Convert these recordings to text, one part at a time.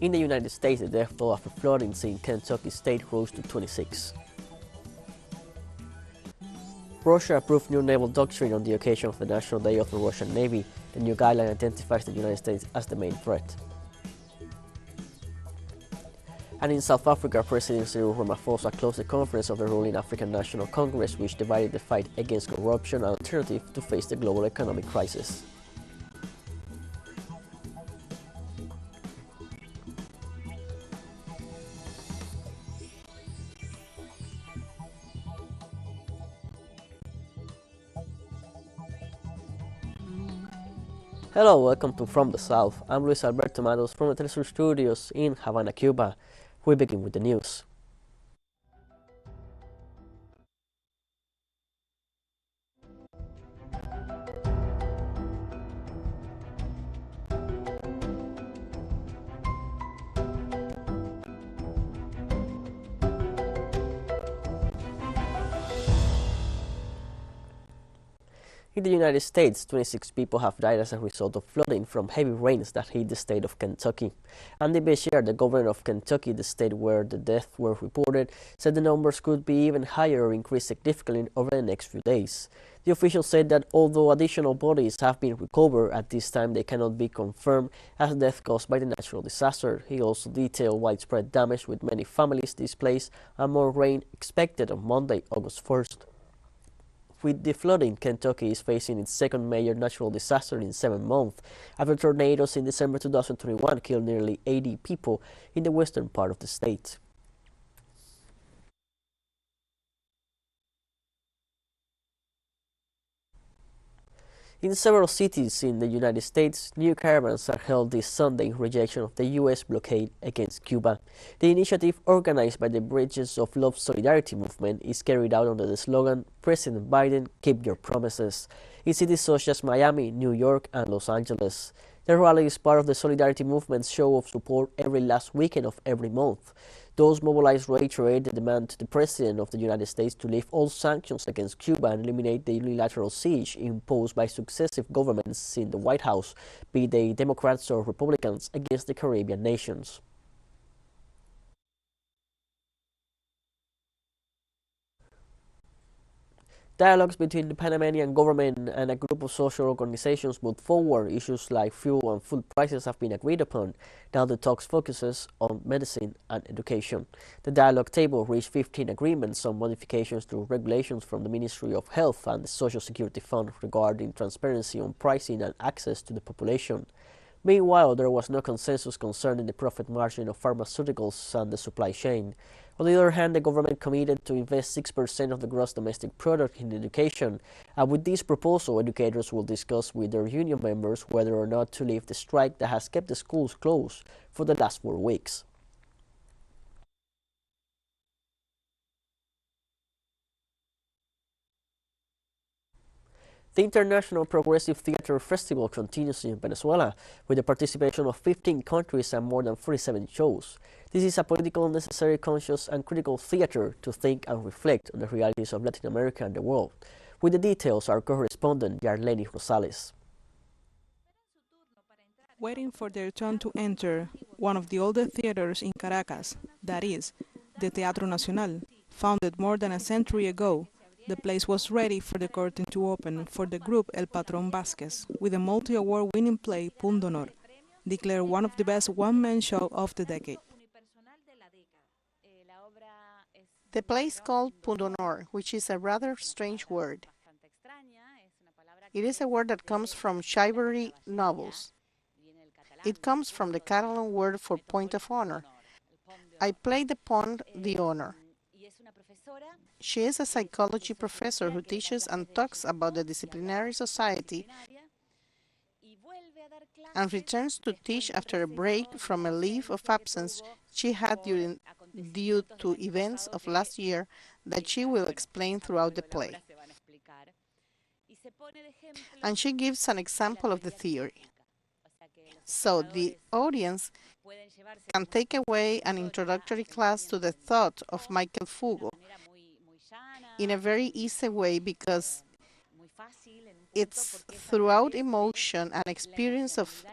In the United States, the death toll after floodings in Kentucky state rose to 26. Russia approved new naval doctrine on the occasion of the National Day of the Russian Navy. The new guideline identifies the United States as the main threat. And in South Africa, President Cyril Ramaphosa closed the conference of the ruling African National Congress, which divided the fight against corruption an alternative to face the global economic crisis. Hello, welcome to From the South. I'm Luis Alberto Matos from the teleSUR studios in Havana, Cuba. We begin with the news. In the United States, 26 people have died as a result of flooding from heavy rains that hit the state of Kentucky. Andy Beshear, the governor of Kentucky, the state where the deaths were reported, said the numbers could be even higher or increase significantly over the next few days. The official said that although additional bodies have been recovered, at this time they cannot be confirmed as death caused by the natural disaster. He also detailed widespread damage with many families displaced and more rain expected on Monday, August 1st. With the flooding, Kentucky is facing its second major natural disaster in 7 months, after tornadoes in December 2021 killed nearly 80 people in the western part of the state. In several cities in the United States, new caravans are held this Sunday in rejection of the U.S. blockade against Cuba. The initiative, organized by the Bridges of Love Solidarity movement, is carried out under the slogan, President Biden, keep your promises, in cities such as Miami, New York, and Los Angeles. The rally is part of the Solidarity movement's show of support every last weekend of every month. Those mobilized reiterate the demand to the President of the United States to lift all sanctions against Cuba and eliminate the unilateral siege imposed by successive governments in the White House, be they Democrats or Republicans, against the Caribbean nations. Dialogues between the Panamanian government and a group of social organizations moved forward. Issues like fuel and food prices have been agreed upon. Now the talks focuses on medicine and education. The dialogue table reached 15 agreements on modifications to regulations from the Ministry of Health and the Social Security Fund regarding transparency on pricing and access to the population. Meanwhile, there was no consensus concerning the profit margin of pharmaceuticals and the supply chain. On the other hand, the government committed to invest 6% of the gross domestic product in education. And with this proposal, educators will discuss with their union members whether or not to leave the strike that has kept the schools closed for the last 4 weeks. The International Progressive Theater Festival continues in Venezuela, with the participation of 15 countries and more than 47 shows. This is a political, necessary, conscious, and critical theater to think and reflect on the realities of Latin America and the world. With the details, our correspondent, Yarleni Rosales. Waiting for their turn to enter one of the oldest theaters in Caracas, that is, the Teatro Nacional, founded more than a century ago. The place was ready for the curtain to open for the group El Patrón Vázquez, with a multi-award winning play Pundonor, declared one of the best one-man show of the decade. The play is called Pundonor, which is a rather strange word. It is a word that comes from chivalry novels. It comes from the Catalan word for point of honor. I play the pont de honor. She is a psychology professor who teaches and talks about the disciplinary society and returns to teach after a break from a leave of absence she had due to events of last year that she will explain throughout the play. And she gives an example of the theory. So the audience can take away an introductory class to the thought of Michael Fugo in a very easy way, because it's throughout emotion and experience of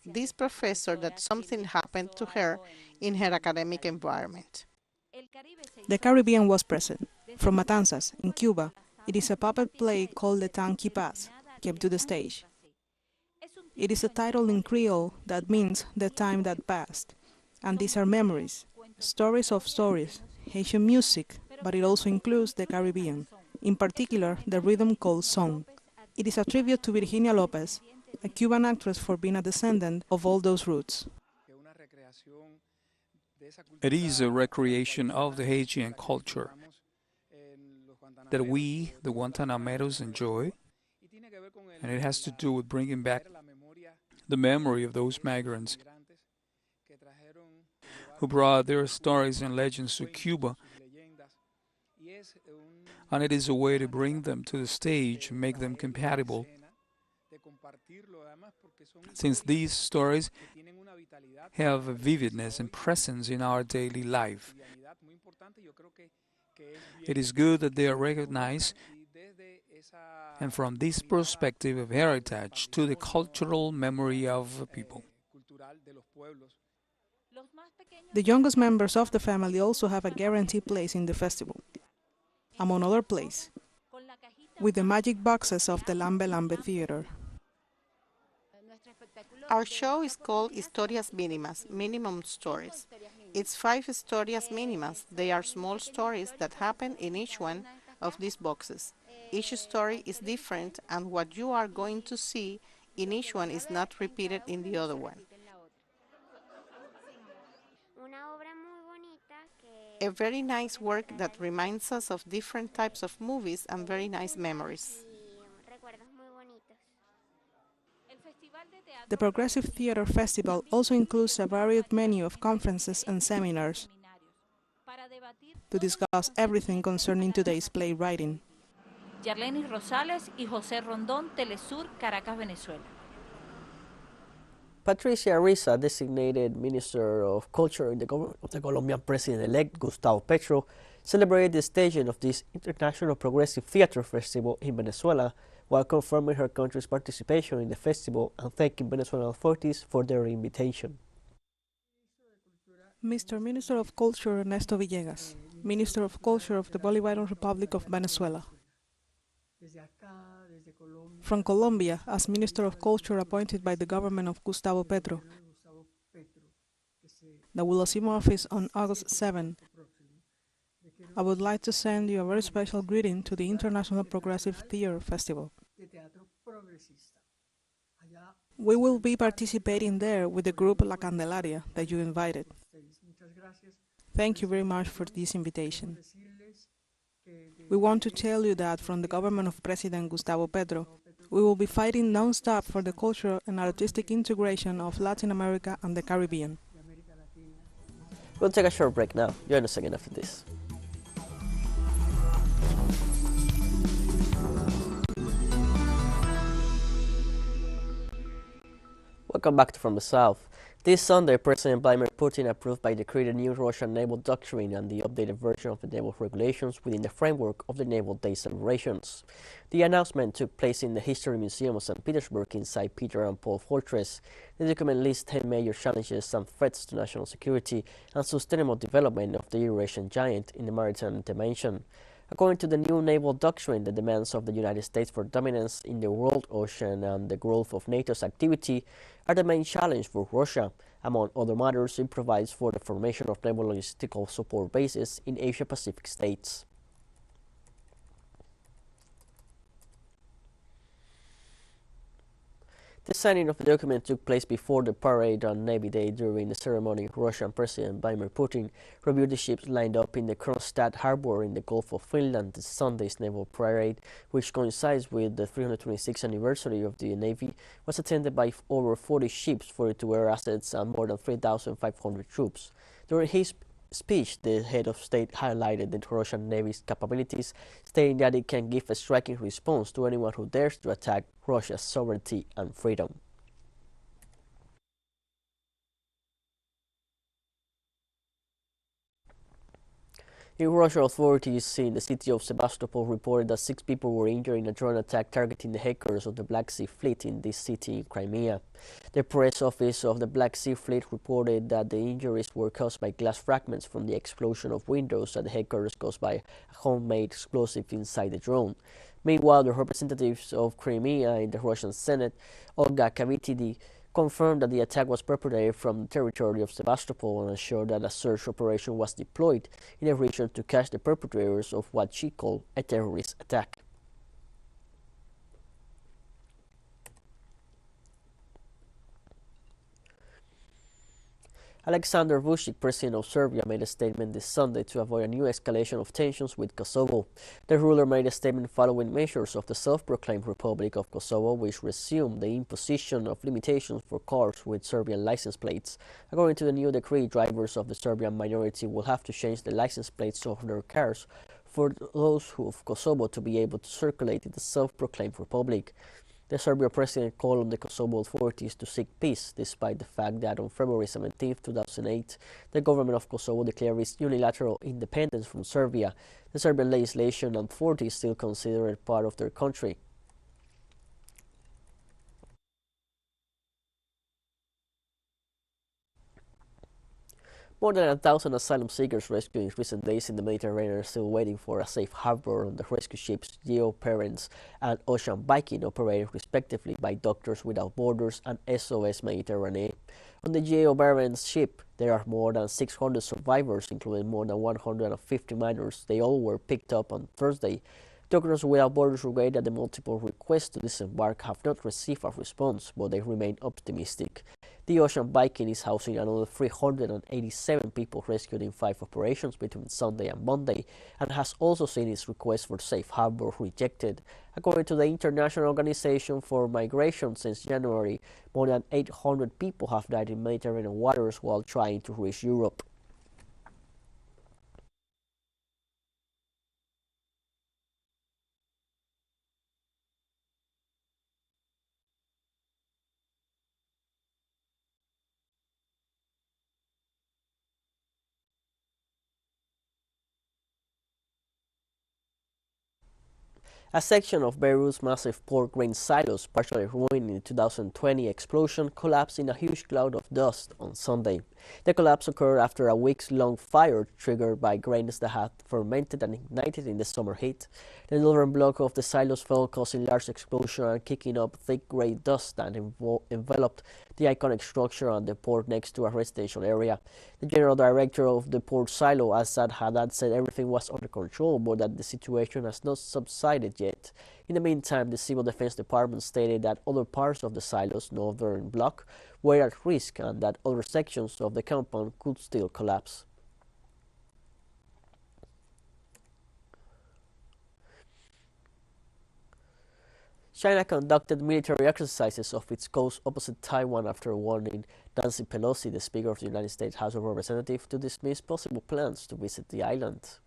this professor that something happened to her in her academic environment. The Caribbean was present. From Matanzas, in Cuba, it is a puppet play called Le Temps qui passe, kept to the stage. It is a title in Creole that means the time that passed. And these are memories, stories of stories, Haitian music, but it also includes the Caribbean, in particular the rhythm called song. It is a tribute to Virginia Lopez, a Cuban actress for being a descendant of all those roots. It is a recreation of the Haitian culture that we, the Guantanameros, enjoy, and it has to do with bringing back the memory of those migrants who brought their stories and legends to Cuba, and it is a way to bring them to the stage and make them compatible, since these stories have a vividness and presence in our daily life. It is good that they are recognized, and from this perspective of heritage to the cultural memory of a people. The youngest members of the family also have a guaranteed place in the festival, among other places, with the magic boxes of the Lambe Lambe Theater. Our show is called Historias Mínimas, Minimum Stories. It's 5 historias mínimas. They are small stories that happen in each one of these boxes. Each story is different, and what you are going to see in each one is not repeated in the other one. A very nice work that reminds us of different types of movies and very nice memories. The Progressive Theater Festival also includes a varied menu of conferences and seminars to discuss everything concerning today's playwriting. Yarlenis Rosales y José Rondón, teleSUR, Caracas, Venezuela. Patricia Risa, designated Minister of Culture in the government of the Colombian President-elect Gustavo Petro, celebrated the staging of this International Progressive Theater Festival in Venezuela, while confirming her country's participation in the festival and thanking Venezuelan authorities for their invitation. Mr. Minister of Culture Ernesto Villegas, Minister of Culture of the Bolivarian Republic of Venezuela. From Colombia, as Minister of Culture appointed by the government of Gustavo Petro, that will assume office on August 7, I would like to send you a very special greeting to the International Progressive Theater Festival. We will be participating there with the group La Candelaria that you invited. Thank you very much for this invitation. We want to tell you that from the government of President Gustavo Petro, we will be fighting non-stop for the cultural and artistic integration of Latin America and the Caribbean. We'll take a short break now. Join us again after this. Welcome back to From the South. This Sunday, President Vladimir Putin approved by decree the new Russian naval doctrine and the updated version of the naval regulations within the framework of the Naval Day celebrations. The announcement took place in the History Museum of St. Petersburg inside Peter and Paul Fortress. The document lists 10 major challenges and threats to national security and sustainable development of the Eurasian giant in the maritime dimension. According to the new naval doctrine, the demands of the United States for dominance in the world ocean and the growth of NATO's activity are the main challenge for Russia. Among other matters, it provides for the formation of naval logistical support bases in Asia-Pacific states. The signing of the document took place before the parade on Navy Day. During the ceremony, Russian President Vladimir Putin reviewed the ships lined up in the Kronstadt harbor in the Gulf of Finland. The Sunday's naval parade, which coincides with the 326th anniversary of the Navy, was attended by over 40 ships, 42 air assets, and more than 3,500 troops. During his speech, the head of state highlighted the Russian Navy's capabilities, stating that it can give a striking response to anyone who dares to attack Russia's sovereignty and freedom. In Russia, authorities in the city of Sevastopol reported that 6 people were injured in a drone attack targeting the hackers of the Black Sea Fleet in this city in Crimea. The press office of the Black Sea Fleet reported that the injuries were caused by glass fragments from the explosion of windows that the hackers caused by a homemade explosive inside the drone. Meanwhile, the representatives of Crimea in the Russian Senate, Olga Kavitidi, confirmed that the attack was perpetrated from the territory of Sevastopol and assured that a search operation was deployed in the region to catch the perpetrators of what she called a terrorist attack. Alexander Vučić, president of Serbia, made a statement this Sunday to avoid a new escalation of tensions with Kosovo. The ruler made a statement following measures of the self-proclaimed Republic of Kosovo, which resumed the imposition of limitations for cars with Serbian license plates. According to the new decree, drivers of the Serbian minority will have to change the license plates of their cars for those of Kosovo to be able to circulate in the self-proclaimed republic. The Serbian president called on the Kosovo authorities to seek peace, despite the fact that on February 17, 2008, the government of Kosovo declared its unilateral independence from Serbia. The Serbian legislation and authorities still consider it part of their country. More than 1,000 asylum seekers rescued in recent days in the Mediterranean are still waiting for a safe harbor on the rescue ships Geo Parents and Ocean Viking, operated respectively by Doctors Without Borders and SOS Mediterranean. On the Geo Parents ship, there are more than 600 survivors, including more than 150 minors. They all were picked up on Thursday. Doctors Without Borders regret that the multiple requests to disembark have not received a response, but they remain optimistic. The Ocean Viking is housing another 387 people rescued in 5 operations between Sunday and Monday, and has also seen its request for safe harbor rejected. According to the International Organization for Migration, since January, more than 800 people have died in Mediterranean waters while trying to reach Europe. A section of Beirut's massive port grain silos, partially ruined in the 2020 explosion, collapsed in a huge cloud of dust on Sunday. The collapse occurred after a weeks-long fire triggered by grains that had fermented and ignited in the summer heat. The northern block of the silos fell, causing large explosion and kicking up thick grey dust that enveloped the iconic structure on the port next to a residential area. The general director of the port silo, Assad Haddad, said everything was under control, but that the situation has not subsided yet. In the meantime, the Civil Defense Department stated that other parts of the silo's northern block were at risk and that other sections of the compound could still collapse. China conducted military exercises off its coast opposite Taiwan after warning Nancy Pelosi, the Speaker of the United States House of Representatives, to dismiss possible plans to visit the island.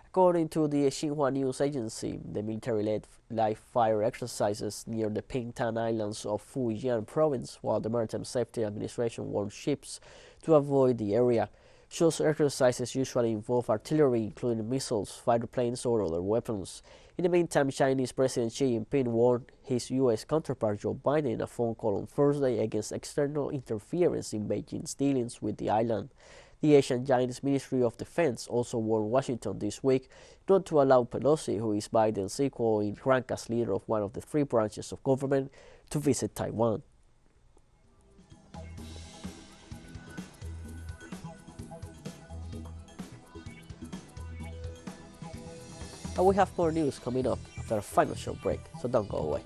According to the Xinhua news agency, the military-led live-fire exercises near the Pingtan Islands of Fujian province, while the Maritime Safety Administration warned ships to avoid the area. Such exercises usually involve artillery, including missiles, fighter planes, or other weapons. In the meantime, Chinese President Xi Jinping warned his U.S. counterpart Joe Biden in a phone call on Thursday against external interference in Beijing's dealings with the island. The Asian Chinese Ministry of Defense also warned Washington this week not to allow Pelosi, who is Biden's equal in rank as leader of one of the 3 branches of government, to visit Taiwan. And we have more news coming up after a final short break, so don't go away.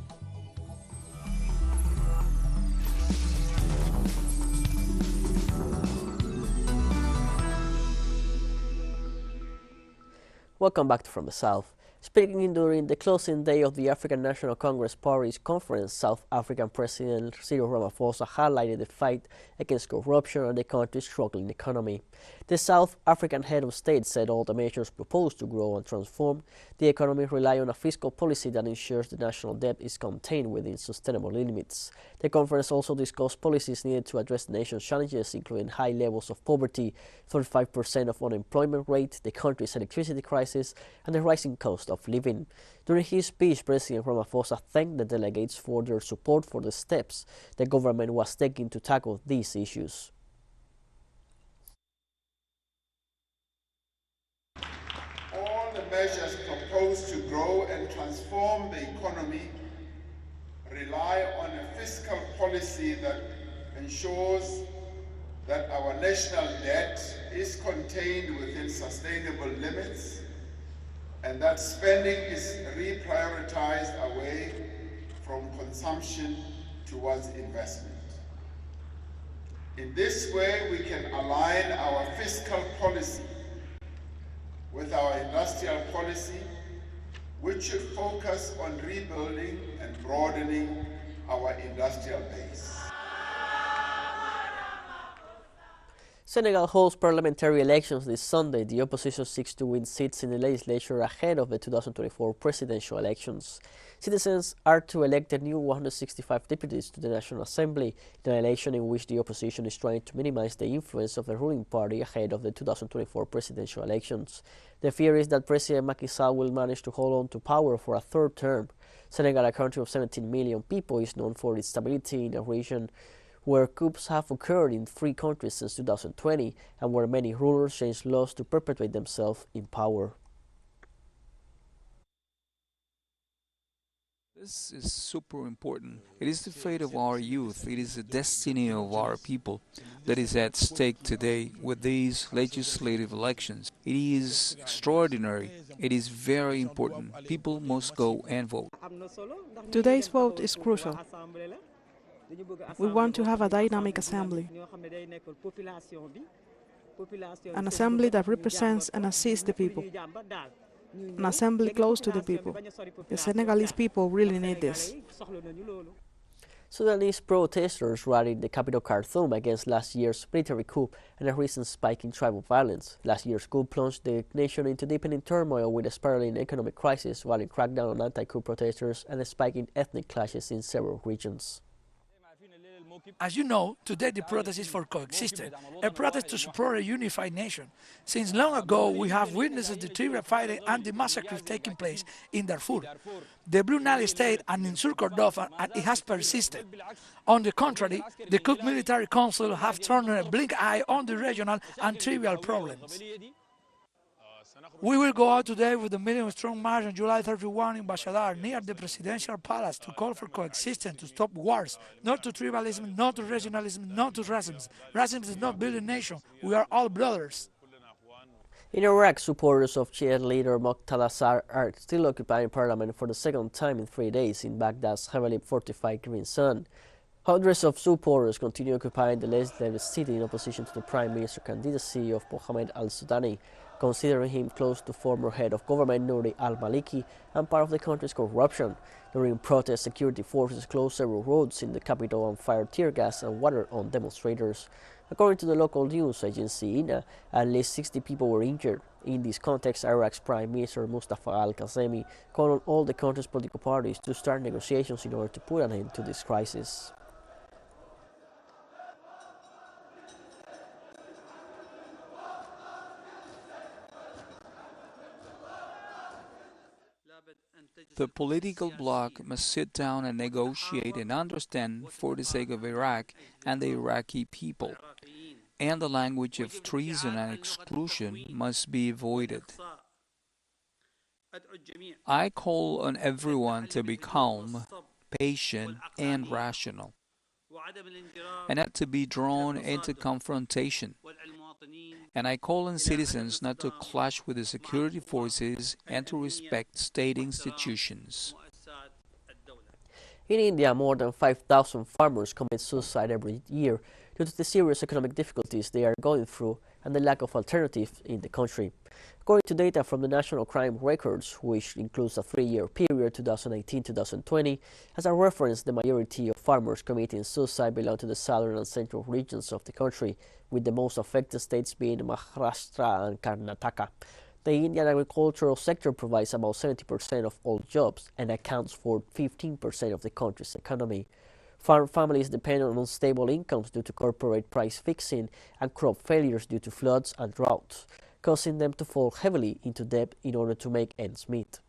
Welcome back to From the South. Speaking during the closing day of the African National Congress Party's conference, South African President Cyril Ramaphosa highlighted the fight against corruption and the country's struggling economy. The South African head of state said all the measures proposed to grow and transform the economy rely on a fiscal policy that ensures the national debt is contained within sustainable limits. The conference also discussed policies needed to address the nation's challenges, including high levels of poverty, 35% of unemployment rate, the country's electricity crisis, and the rising cost of living. During his speech, President Ramaphosa thanked the delegates for their support for the steps the government was taking to tackle these issues. All the measures proposed to grow and transform the economy rely on a fiscal policy that ensures that our national debt is contained within sustainable limits and that spending is reprioritized away from consumption towards investment. In this way, we can align our fiscal policy with our industrial policy, which should focus on rebuilding and broadening our industrial base. Senegal holds parliamentary elections this Sunday. The opposition seeks to win seats in the legislature ahead of the 2024 presidential elections. Citizens are to elect the new 165 deputies to the National Assembly in an election in which the opposition is trying to minimize the influence of the ruling party ahead of the 2024 presidential elections. The fear is that President Macky Sall will manage to hold on to power for a third term. Senegal, a country of 17 million people, is known for its stability in a region where coups have occurred in 3 countries since 2020 and where many rulers change laws to perpetuate themselves in power. This is super important. It is the fate of our youth, it is the destiny of our people that is at stake today with these legislative elections. It is extraordinary. It is very important. People must go and vote. Today's vote is crucial. We want to have a dynamic assembly, an assembly that represents and assists the people, an assembly close to the people. The Senegalese people really need this. Sudanese protesters rallied in the capital Khartoum against last year's military coup and a recent spike in tribal violence. Last year's coup plunged the nation into deepening turmoil with a spiraling economic crisis, while it cracked down on anti-coup protesters and a spike in ethnic clashes in several regions. As you know, today the protest is for coexistence, a protest to support a unified nation. Since long ago, we have witnessed the tribal fighting and the massacres taking place in Darfur, the Blue Nile State, and in Sur Kordofan, and it has persisted. On the contrary, the Cook Military Council have turned a blind eye on the regional and tribal problems. We will go out today with a million-strong march on July 31 in Bashadar, near the presidential palace, to call for coexistence, to stop wars, not to tribalism, not to regionalism, not to racism. Racism does not build a nation. We are all brothers. In Iraq, supporters of Shiite leader teleSUR are still occupying parliament for the second time in 3 days in Baghdad's heavily fortified Green Zone. Hundreds of supporters continue occupying the legislative city in opposition to the prime minister candidacy of Mohammed al-Sudani, considering him close to former head of government Nouri al-Maliki and part of the country's corruption. During protests, security forces closed several roads in the capital and fired tear gas and water on demonstrators. According to the local news agency INA, at least 60 people were injured. In this context, Iraq's Prime Minister Mustafa al-Kazemi called on all the country's political parties to start negotiations in order to put an end to this crisis. The political bloc must sit down and negotiate and understand for the sake of Iraq and the Iraqi people. And the language of treason and exclusion must be avoided. I call on everyone to be calm, patient, and rational, and not to be drawn into confrontation. And I call on citizens not to clash with the security forces and to respect state institutions. In India, more than 5,000 farmers commit suicide every year due to the serious economic difficulties they are going through and the lack of alternatives in the country. According to data from the National Crime Records, which includes a 3-year period, 2018-2020, as a reference, the majority of farmers committing suicide belong to the southern and central regions of the country, with the most affected states being Maharashtra and Karnataka. The Indian agricultural sector provides about 70% of all jobs and accounts for 15% of the country's economy. Farm families depend on unstable incomes due to corporate price fixing and crop failures due to floods and droughts, causing them to fall heavily into debt in order to make ends meet.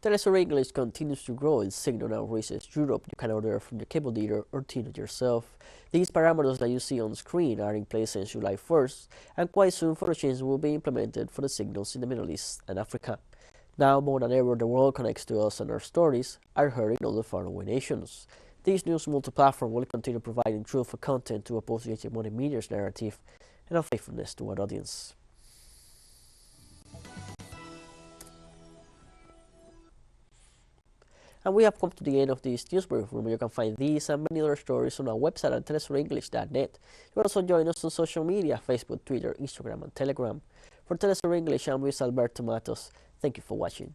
teleSUR English continues to grow. Its signal now reaches Europe. You can order from the cable dealer or tune it yourself. These parameters that you see on screen are in place since July 1st, and quite soon further changes will be implemented for the signals in the Middle East and Africa. Now more than ever, the world connects to us, and our stories are heard in all the faraway nations. This news multi-platform will continue providing truthful content to oppose the hegemonic media's narrative and unfaithfulness to our audience. And we have come to the end of this news brief. Remember, you can find these and many other stories on our website at telesurenglish.net. You can also join us on social media: Facebook, Twitter, Instagram, and Telegram. For teleSUR English, I'm Luis Alberto Matos. Thank you for watching.